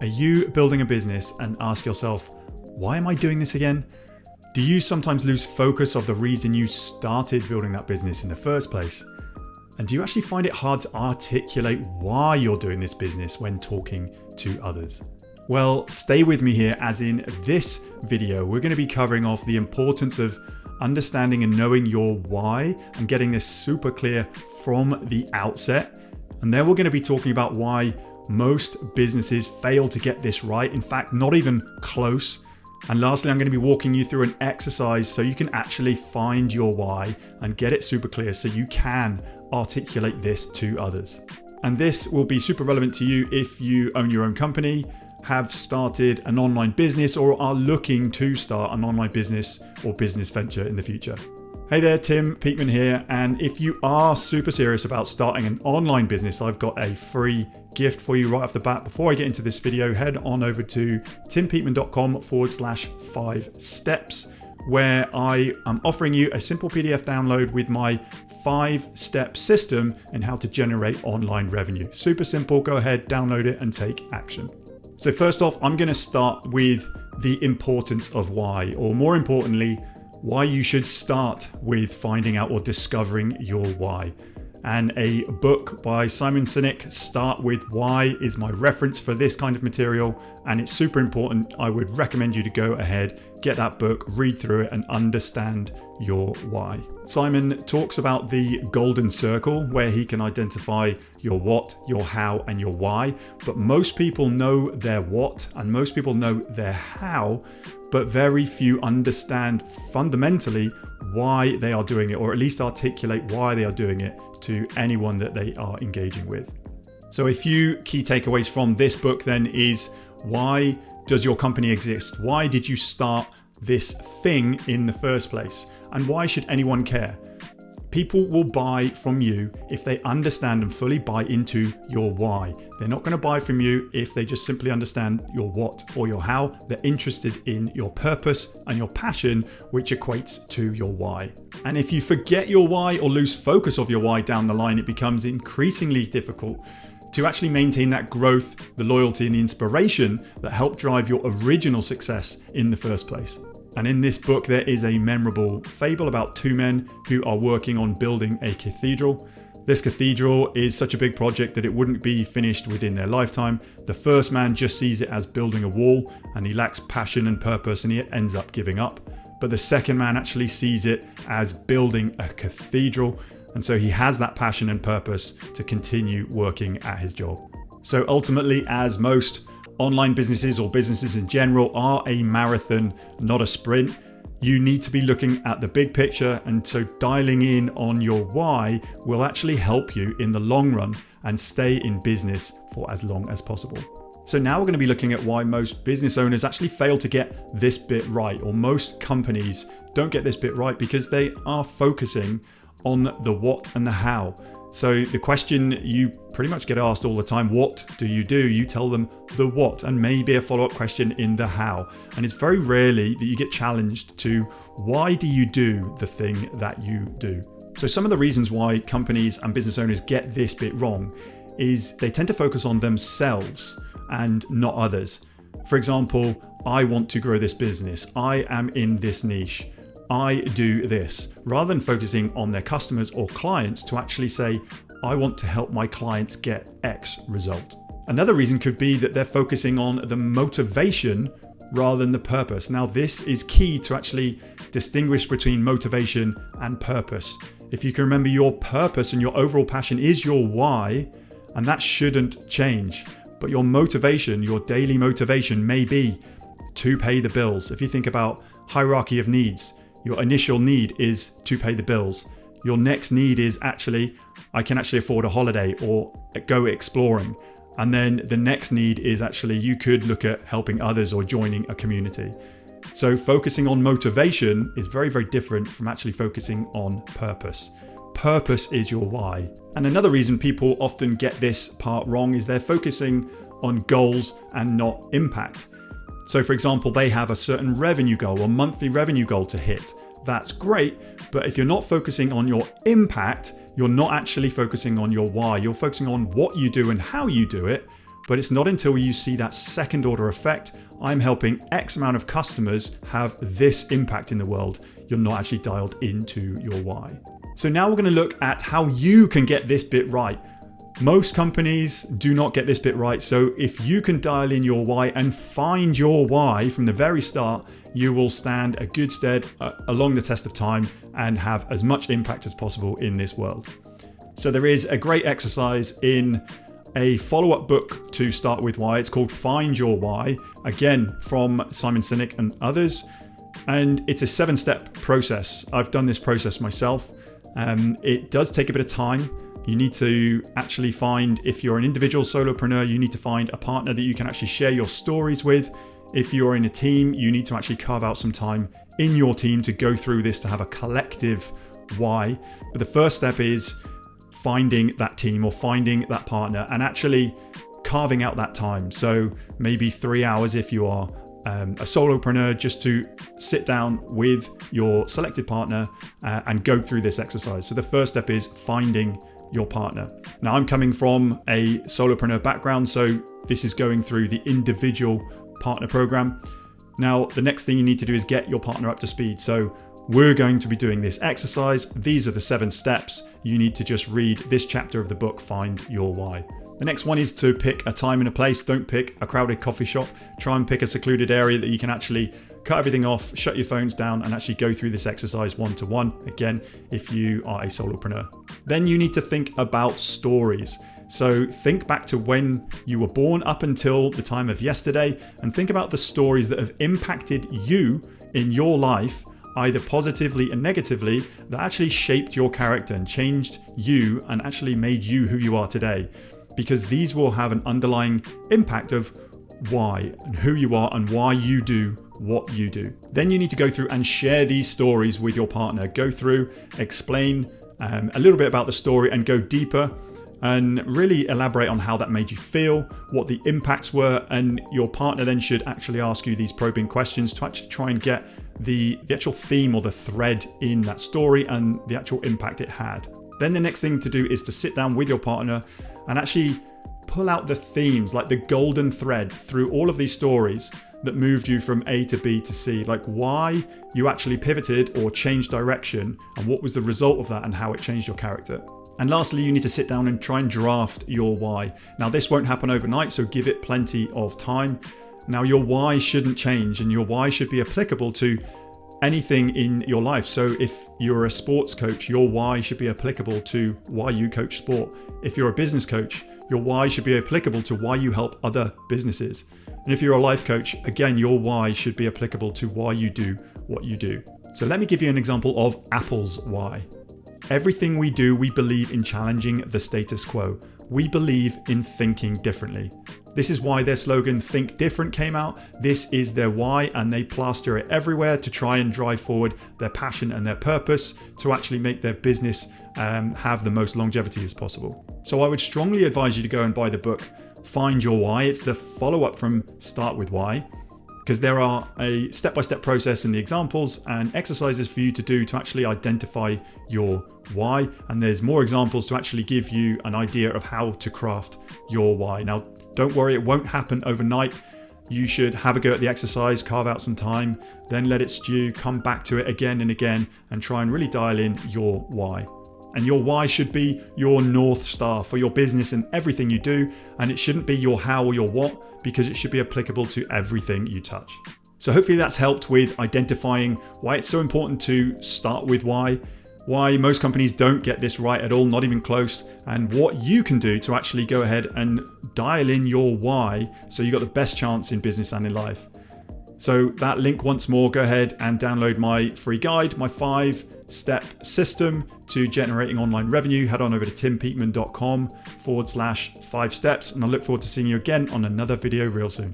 Are you building a business and ask yourself, why am I doing this again? Do you sometimes lose focus of the reason you started building that business in the first place? And do you actually find it hard to articulate why you're doing this business when talking to others? Well, stay with me here, as in this video, we're going to be covering off the importance of understanding and knowing your why and getting this super clear from the outset. And then we're going to be talking about why most businesses fail to get this right. In fact, not even close. And lastly, I'm going to be walking you through an exercise so you can actually find your why and get it super clear so you can articulate this to others. And this will be super relevant to you if you own your own company, have started an online business, or are looking to start an online business or business venture in the future. Hey there, Tim Peakman here. And if you are super serious about starting an online business, I've got a free gift for you right off the bat. Before I get into this video, head on over to timpeakman.com/5 steps, where I am offering you a simple PDF download with my 5-step system in how to generate online revenue. Super simple. Go ahead, download it and take action. So first off, I'm going to start with the importance of why, or more importantly, why you should start with finding out or discovering your why. And a book by Simon Sinek, Start With Why, is my reference for this kind of material, and it's super important. I would recommend you to go ahead, get that book, read through it, and understand your why. Simon talks about the golden circle, where he can identify your what, your how, and your why. But most people know their what and most people know their how, but very few understand fundamentally why they are doing it, or at least articulate why they are doing it to anyone that they are engaging with. So a few key takeaways from this book then is, why does your company exist? Why did you start this thing in the first place? And why should anyone care? People will buy from you if they understand and fully buy into your why. They're not going to buy from you if they just simply understand your what or your how. They're interested in your purpose and your passion, which equates to your why. And if you forget your why or lose focus of your why down the line, it becomes increasingly difficult to actually maintain that growth, the loyalty, and the inspiration that helped drive your original success in the first place. And in this book, there is a memorable fable about two men who are working on building a cathedral. This cathedral is such a big project that it wouldn't be finished within their lifetime. The first man just sees it as building a wall, and he lacks passion and purpose, and he ends up giving up. But the second man actually sees it as building a cathedral, and so he has that passion and purpose to continue working at his job. So ultimately, as most online businesses or businesses in general are a marathon, not a sprint, you need to be looking at the big picture, and so dialing in on your why will actually help you in the long run and stay in business for as long as possible. So now we're going to be looking at why most business owners actually fail to get this bit right, or most companies don't get this bit right because they are focusing on the what and the how. So the question you pretty much get asked all the time, what do? You tell them the what, and maybe a follow-up question in the how. And it's very rarely that you get challenged to, why do you do the thing that you do? So some of the reasons why companies and business owners get this bit wrong is they tend to focus on themselves and not others. For example, I want to grow this business. I am in this niche. I do this, rather than focusing on their customers or clients to actually say, I want to help my clients get X result. Another reason could be that they're focusing on the motivation rather than the purpose. Now, this is key to actually distinguish between motivation and purpose. If you can remember, your purpose and your overall passion is your why, and that shouldn't change. But your motivation, your daily motivation, may be to pay the bills. If you think about hierarchy of needs, your initial need is to pay the bills. Your next need is actually, I can actually afford a holiday or go exploring. And then the next need is actually, you could look at helping others or joining a community. So focusing on motivation is very, very different from actually focusing on purpose. Purpose is your why. And another reason people often get this part wrong is they're focusing on goals and not impact. So for example, they have a certain revenue goal or monthly revenue goal to hit. That's great, but if you're not focusing on your impact, you're not actually focusing on your why. You're focusing on what you do and how you do it, but it's not until you see that second order effect, I'm helping X amount of customers have this impact in the world, you're not actually dialed into your why. So now we're going to look at how you can get this bit right. Most companies do not get this bit right. So if you can dial in your why and find your why from the very start, you will stand a good stead along the test of time and have as much impact as possible in this world. So there is a great exercise in a follow-up book to Start With Why. It's called Find Your Why, again from Simon Sinek and others. And it's a 7-step process. I've done this process myself. It does take a bit of time. You need to actually find, if you're an individual solopreneur, you need to find a partner that you can actually share your stories with. If you're in a team, you need to actually carve out some time in your team to go through this, to have a collective why. But the first step is finding that team or finding that partner and actually carving out that time. So maybe 3 hours if you are a solopreneur, just to sit down with your selected partner and go through this exercise. So the first step is finding your partner. Now, I'm coming from a solopreneur background, so this is going through the individual partner program. Now, the next thing you need to do is get your partner up to speed. So we're going to be doing this exercise. These are the 7 steps. You need to just read this chapter of the book, Find Your Why. The next one is to pick a time and a place. Don't pick a crowded coffee shop. Try and pick a secluded area that you can actually cut everything off, shut your phones down, and actually go through this exercise one-to-one. Again, if you are a solopreneur. Then you need to think about stories. So think back to when you were born up until the time of yesterday, and think about the stories that have impacted you in your life, either positively and negatively, that actually shaped your character and changed you and actually made you who you are today. Because these will have an underlying impact of why and who you are and why you do what you do. Then you need to go through and share these stories with your partner. Go through, explain a little bit about the story and go deeper and really elaborate on how that made you feel, what the impacts were, and your partner then should actually ask you these probing questions to actually try and get the actual theme or the thread in that story and the actual impact it had. Then the next thing to do is to sit down with your partner and actually pull out the themes, like the golden thread through all of these stories that moved you from A to B to C, like why you actually pivoted or changed direction and what was the result of that and how it changed your character. And lastly, you need to sit down and try and draft your why. Now, this won't happen overnight, so give it plenty of time. Now, your why shouldn't change and your why should be applicable to anything in your life. So if you're a sports coach, your why should be applicable to why you coach sport. If you're a business coach, your why should be applicable to why you help other businesses. And if you're a life coach, again, your why should be applicable to why you do what you do. So let me give you an example of Apple's why. Everything we do, we believe in challenging the status quo. We believe in thinking differently. This is why their slogan, Think Different, came out. This is their why, and they plaster it everywhere to try and drive forward their passion and their purpose to actually make their business have the most longevity as possible. So I would strongly advise you to go and buy the book, Find Your Why. It's the follow-up from Start With Why, because there are a step-by-step process in the examples and exercises for you to do to actually identify your why. And there's more examples to actually give you an idea of how to craft your why. Now, don't worry, it won't happen overnight. You should have a go at the exercise, carve out some time, then let it stew, come back to it again and again, and try and really dial in your why. And your why should be your North Star for your business and everything you do. And it shouldn't be your how or your what, because it should be applicable to everything you touch. So hopefully that's helped with identifying why it's so important to start with why most companies don't get this right at all, not even close, and what you can do to actually go ahead and dial in your why so you got the best chance in business and in life. So that link once more, go ahead and download my free guide, my 5-step system to generating online revenue. Head on over to timpeakman.com/5 steps. And I look forward to seeing you again on another video real soon.